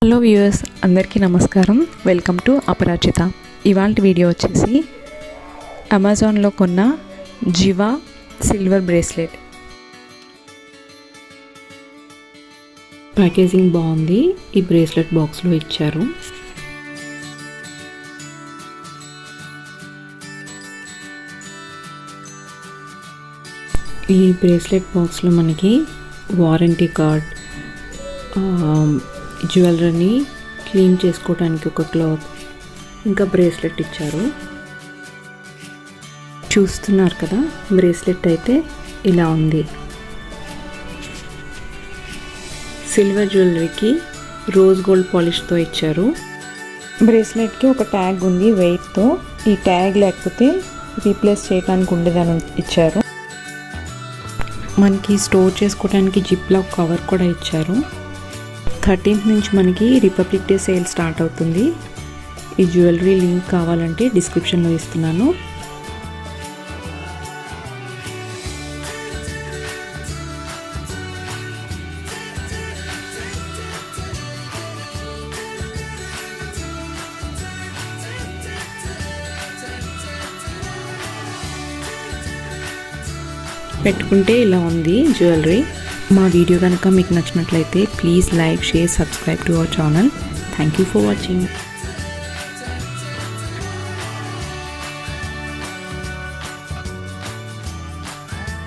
Hello viewers, అందరికీ నమస్కారం. Welcome to అపరాజిత. ఇవాళ వీడియో వచ్చేసి అమెజాన్లో కొన్న జివా సిల్వర్ బ్రేస్లెట్. ప్యాకేజింగ్ బాగుంది. ఈ బ్రేస్లెట్ బాక్స్లో ఇచ్చారు. ఈ బ్రేస్లెట్ బాక్స్లో మనకి వారంటీ కార్డ్, జ్యువెలరీని క్లీన్ చేసుకోవడానికి ఒక క్లాత్, ఇంకా బ్రేస్లెట్ ఇచ్చారు. చూస్తున్నారు కదా, బ్రేస్లెట్ అయితే ఇలా ఉంది. సిల్వర్ జ్యువెలరీకి రోజ్ గోల్డ్ పాలిష్తో ఇచ్చారు. బ్రేస్లెట్కి ఒక ట్యాగ్ ఉంది వెయిట్తో. ఈ ట్యాగ్ లేకపోతే రీప్లేస్ చేయడానికి ఉండేదని ఇచ్చారు. మనకి స్టోర్ చేసుకోవడానికి జిప్లో కవర్ కూడా ఇచ్చారు. 13th నుంచి మనకి రిపబ్లిక్ డే సేల్ స్టార్ట్ అవుతుంది. ఈ జ్యువెలరీ లింక్ కావాలంటే డిస్క్రిప్షన్లో ఇస్తున్నాను. పెట్టుకుంటే ఇలా ఉంది జ్యువెలరీ. మా వీడియో కనుక మీకు నచ్చినట్లయితే please like, share, subscribe to our channel. Thank you for watching.